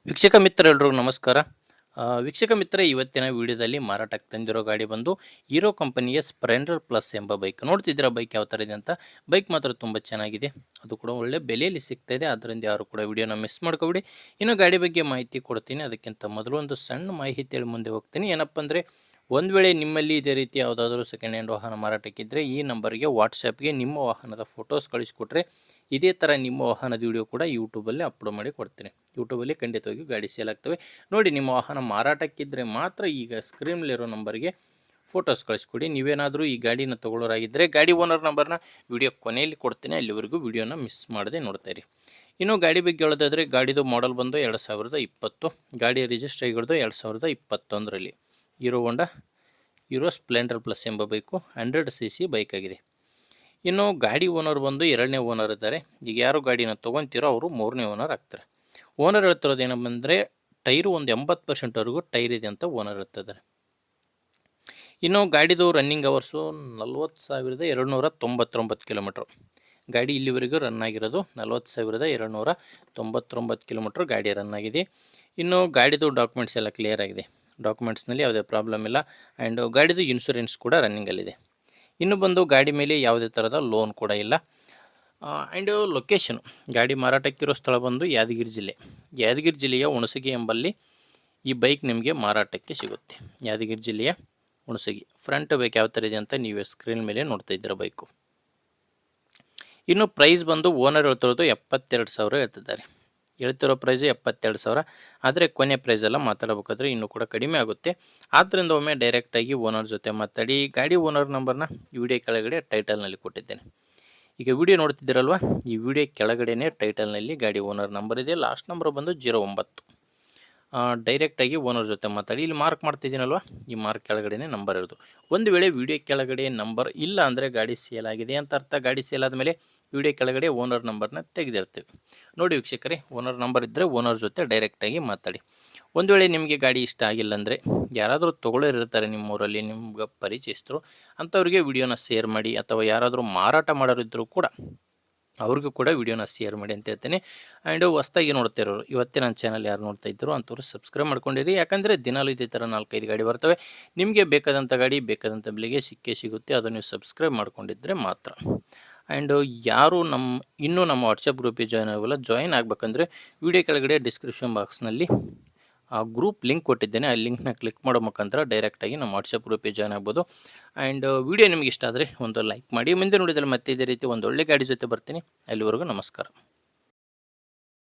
ವೀಕ್ಷಕ ಮಿತ್ರರೆಲ್ಲರಿಗೂ ನಮಸ್ಕಾರ. ವೀಕ್ಷಕ ಮಿತ್ರ, ಇವತ್ತಿನ ವಿಡಿಯೋದಲ್ಲಿ ಮಾರಾಟಕ್ಕೆ ತಂದಿರೋ ಗಾಡಿ ಬಂದು ಹೀರೋ ಕಂಪನಿಯ ಸ್ಪ್ಲೆಂಡರ್ ಪ್ಲಸ್ ಎಂಬ ಬೈಕ್. ನೋಡ್ತಿದ್ದೀರಾ ಬೈಕ್ ಯಾವ ಥರ ಇದೆ ಅಂತ. ಬೈಕ್ ಮಾತ್ರ ತುಂಬ ಚೆನ್ನಾಗಿದೆ, ಅದು ಕೂಡ ಒಳ್ಳೆ ಬೆಲೆಯಲ್ಲಿ ಸಿಗ್ತಾ ಇದೆ. ಅದರಿಂದ ಯಾರು ಕೂಡ ವಿಡಿಯೋನ ಮಿಸ್ ಮಾಡ್ಕೊಬಿಡಿ. ಇನ್ನು ಗಾಡಿ ಬಗ್ಗೆ ಮಾಹಿತಿ ಕೊಡ್ತೀನಿ. ಅದಕ್ಕಿಂತ ಮೊದಲು ಒಂದು ಸಣ್ಣ ಮಾಹಿತಿ ಹೇಳಿ ಮುಂದೆ ಹೋಗ್ತೀನಿ. ಏನಪ್ಪ ಅಂದರೆ, ಒಂದು ವೇಳೆ ನಿಮ್ಮಲ್ಲಿ ಇದೇ ರೀತಿ ಯಾವುದಾದ್ರೂ ಸೆಕೆಂಡ್ ಹ್ಯಾಂಡ್ ವಾಹನ ಮಾರಾಟಕ್ಕಿದ್ದರೆ ಈ ನಂಬರ್ಗೆ ವಾಟ್ಸಪ್ಗೆ ನಿಮ್ಮ ವಾಹನದ ಫೋಟೋಸ್ ಕಳಿಸ್ಕೊಟ್ರೆ ಇದೇ ಥರ ನಿಮ್ಮ ವಾಹನದ ವಿಡಿಯೋ ಕೂಡ ಯೂಟ್ಯೂಬಲ್ಲಿ ಅಪ್ಲೋಡ್ ಮಾಡಿ ಕೊಡ್ತೀನಿ. ಯೂಟ್ಯೂಬಲ್ಲಿ ಖಂಡಿತವಾಗಿಯೂ ಗಾಡಿ ಸೇಲ್ ಆಗ್ತವೆ. ನೋಡಿ, ನಿಮ್ಮ ವಾಹನ ಮಾರಾಟಕ್ಕಿದ್ದರೆ ಮಾತ್ರ ಈಗ ಸ್ಕ್ರೀನಲ್ಲಿರೋ ನಂಬರ್ಗೆ ಫೋಟೋಸ್ ಕಳಿಸ್ಕೊಡಿ. ನೀವೇನಾದರೂ ಈ ಗಾಡಿನ ತೊಗೊಳ್ಳೋರಾಗಿದ್ದರೆ ಗಾಡಿ ಓನರ್ ನಂಬರ್ನ ವಿಡಿಯೋ ಕೊನೆಯಲ್ಲಿ ಕೊಡ್ತೀನಿ. ಅಲ್ಲಿವರೆಗೂ ವಿಡಿಯೋನ ಮಿಸ್ ಮಾಡದೆ ನೋಡ್ತಾಯಿರಿ. ಇನ್ನು ಗಾಡಿ ಬಗ್ಗೆ ಹೇಳೋದಾದರೆ, ಗಾಡಿದು ಮಾಡಲ್ ಬಂದು 2020, ಗಾಡಿ ರಿಜಿಸ್ಟ್ರ್ ಆಗಿರೋದು 2021ರಲ್ಲಿ. ಹೀರೋ ಸ್ಪ್ಲೆಂಡರ್ ಪ್ಲಸ್ ಎಂಬ ಬೈಕು 100cc ಬೈಕ್ ಆಗಿದೆ. ಇನ್ನು ಗಾಡಿ ಓನರ್ ಬಂದು 2ನೇ ಓನರ್ ಇದ್ದಾರೆ. ಈಗ ಯಾರು ಗಾಡಿನ ತೊಗೊತೀರೋ ಅವರು 3ನೇ ಓನರ್ ಆಗ್ತಾರೆ. ಓನರ್ ಹೇಳ್ತಿರೋದು ಏನಂದರೆ, ಟೈರು ಒಂದು 80%ವರೆಗೂ ಟೈರ್ ಇದೆ ಅಂತ ಓನರ್ ಹೇಳ್ತಿದ್ದಾರೆ. ಇನ್ನು ಗಾಡಿದು ರನ್ನಿಂಗ್ ಅವರ್ಸು 40,299 ಕಿಲೋಮೀಟ್ರು. ಗಾಡಿ ಇಲ್ಲಿವರೆಗೂ ರನ್ ಆಗಿರೋದು 40,299 ಕಿಲೋಮೀಟ್ರ್ ಗಾಡಿ ರನ್ ಆಗಿದೆ. ಇನ್ನು ಗಾಡಿದು ಡಾಕ್ಯುಮೆಂಟ್ಸ್ ಎಲ್ಲ ಕ್ಲಿಯರ್ ಆಗಿದೆ. ಡಾಕ್ಯುಮೆಂಟ್ಸ್ನಲ್ಲಿ ಯಾವುದೇ ಪ್ರಾಬ್ಲಮ್ ಇಲ್ಲ. ಆ್ಯಂಡ್ ಗಾಡಿದು ಇನ್ಶೂರೆನ್ಸ್ ಕೂಡ ರನ್ನಿಂಗಲ್ಲಿದೆ. ಇನ್ನು ಬಂದು ಗಾಡಿ ಮೇಲೆ ಯಾವುದೇ ಥರದ ಲೋನ್ ಕೂಡ ಇಲ್ಲ. ಆ್ಯಂಡ್ ಲೊಕೇಶನು, ಗಾಡಿ ಮಾರಾಟಕ್ಕಿರೋ ಸ್ಥಳ ಬಂದು ಯಾದಗಿರಿ ಜಿಲ್ಲೆಯ ಹುಣಸಗಿ ಎಂಬಲ್ಲಿ ಈ ಬೈಕ್ ನಿಮಗೆ ಮಾರಾಟಕ್ಕೆ ಸಿಗುತ್ತೆ. ಯಾದಗಿರಿ ಜಿಲ್ಲೆಯ ಹುಣಸಗಿ. ಫ್ರಂಟ್ ಬೈಕ್ ಯಾವ ಥರ ಇದೆ ಅಂತ ನೀವೇ ಸ್ಕ್ರೀನ್ ಮೇಲೆ ನೋಡ್ತಾ ಇದ್ದೀರ ಬೈಕು. ಇನ್ನು ಪ್ರೈಸ್ ಬಂದು ಓನರ್ ಹೇಳ್ತಿರೋದು 72,000 ಹೇಳ್ತಿದ್ದಾರೆ. ಹೇಳ್ತಿರೋ ಪ್ರೈಸು 72,000. ಆದರೆ ಕೊನೆ ಪ್ರೈಸೆಲ್ಲ ಮಾತಾಡಬೇಕಾದ್ರೆ ಇನ್ನೂ ಕೂಡ ಕಡಿಮೆ ಆಗುತ್ತೆ. ಆದ್ದರಿಂದ ಒಮ್ಮೆ ಡೈರೆಕ್ಟಾಗಿ ಓನರ್ ಜೊತೆ ಮಾತಾಡಿ. ಗಾಡಿ ಓನರ್ ನಂಬರ್ನ ವಿಡಿಯೋ ಕೆಳಗಡೆ ಟೈಟಲ್ನಲ್ಲಿ ಕೊಟ್ಟಿದ್ದೇನೆ. ಈಗ ವಿಡಿಯೋ ನೋಡ್ತಿದ್ದೀರಲ್ವ, ಈ ವಿಡಿಯೋ ಕೆಳಗಡೆನೇ ಟೈಟಲ್ನಲ್ಲಿ ಗಾಡಿ ಓನರ್ ನಂಬರ್ ಇದೆ. ಲಾಸ್ಟ್ ನಂಬರ್ ಬಂದು 09. ಡೈರೆಕ್ಟಾಗಿ ಓನರ್ ಜೊತೆ ಮಾತಾಡಿ. ಇಲ್ಲಿ ಮಾರ್ಕ್ ಮಾಡ್ತಿದ್ದೀನಲ್ವ, ಈ ಮಾರ್ಕ್ ಕೆಳಗಡೆನೇ ನಂಬರ್ ಇರೋದು. ಒಂದು ವೇಳೆ ವಿಡಿಯೋ ಕೆಳಗಡೆ ನಂಬರ್ ಇಲ್ಲ ಅಂದರೆ ಗಾಡಿ ಸೇಲ್ ಆಗಿದೆ ಅಂತ ಅರ್ಥ. ಗಾಡಿ ಸೇಲ್ ಆದಮೇಲೆ ವಿಡಿಯೋ ಕೆಳಗಡೆ ಓನರ್ ನಂಬರ್ನ ತೆಗೆದಿರ್ತೀವಿ. ನೋಡಿ ವೀಕ್ಷಕರೇ, ಓನರ್ ನಂಬರ್ ಇದ್ದರೆ ಓನರ್ ಜೊತೆ ಡೈರೆಕ್ಟಾಗಿ ಮಾತಾಡಿ. ಒಂದು ವೇಳೆ ನಿಮಗೆ ಗಾಡಿ ಇಷ್ಟ ಆಗಿಲ್ಲ ಅಂದರೆ, ಯಾರಾದರೂ ತೊಗೊಳ್ಳೋರಿರ್ತಾರೆ ನಿಮ್ಮೂರಲ್ಲಿ, ನಿಮ್ಗೆ ಪರಿಚಯಿಸ್ತರು, ಅಂಥವ್ರಿಗೆ ವಿಡಿಯೋನ ಶೇರ್ ಮಾಡಿ. ಅಥವಾ ಯಾರಾದರೂ ಮಾರಾಟ ಮಾಡೋರಿದ್ದರೂ ಕೂಡ ಅವ್ರಿಗೂ ಕೂಡ ವಿಡಿಯೋನ ಶೇರ್ ಮಾಡಿ ಅಂತ ಹೇಳ್ತೀನಿ. ಆ್ಯಂಡ್ ಹೊಸ್ದಾಗಿ ನೋಡ್ತಾ ಇರೋರು, ಇವತ್ತೇ ನನ್ನ ಚಾನಲ್ ಯಾರು ನೋಡ್ತಾ ಇದ್ದರು ಅಂಥವ್ರು ಸಬ್ಸ್ಕ್ರೈಬ್ ಮಾಡ್ಕೊಂಡಿರಿ. ಯಾಕಂದರೆ ದಿನಾಲು ಇದೇ ಥರ 4-5 ಗಾಡಿ ಬರ್ತವೆ. ನಿಮಗೆ ಬೇಕಾದಂಥ ಗಾಡಿ ಬೇಕಾದಂಥ ಬೆಲೆಗೆ ಸಿಗುತ್ತೆ. ಅದು ನೀವು ಸಬ್ಸ್ಕ್ರೈಬ್ ಮಾಡ್ಕೊಂಡಿದ್ದರೆ ಮಾತ್ರ. ಆ್ಯಂಡ್ ಯಾರು ಇನ್ನೂ ನಮ್ಮ ವಾಟ್ಸಪ್ ಗ್ರೂಪಿಗೆ ಜಾಯ್ನ್ ಆಗೋಲ್ಲ, ಜಾಯ್ನ್ ಆಗಬೇಕಂದ್ರೆ ವಿಡಿಯೋ ಕೆಳಗಡೆ ಡಿಸ್ಕ್ರಿಪ್ಷನ್ ಬಾಕ್ಸ್ನಲ್ಲಿ ಆ ಗ್ರೂಪ್ ಲಿಂಕ್ ಕೊಟ್ಟಿದ್ದೇನೆ. ಆ ಲಿಂಕ್ನ ಕ್ಲಿಕ್ ಮಾಡೋ ಮುಖಾಂತರ ಡೈರೆಕ್ಟಾಗಿ ನಮ್ಮ ವಾಟ್ಸಪ್ ಗ್ರೂಪಿಗೆ ಜಾಯ್ನ್ ಆಗ್ಬೋದು. ಆ್ಯಂಡ್ ವಿಡಿಯೋ ನಿಮಗೆ ಇಷ್ಟ ಆದರೆ ಒಂದು ಲೈಕ್ ಮಾಡಿ. ಮುಂದೆ ನೋಡಿದರೆ ಮತ್ತೆ ಇದೇ ರೀತಿ ಒಂದು ಒಳ್ಳೆ ಗಾಡಿ ಜೊತೆ ಬರ್ತೀನಿ. ಅಲ್ಲಿವರೆಗೂ ನಮಸ್ಕಾರ.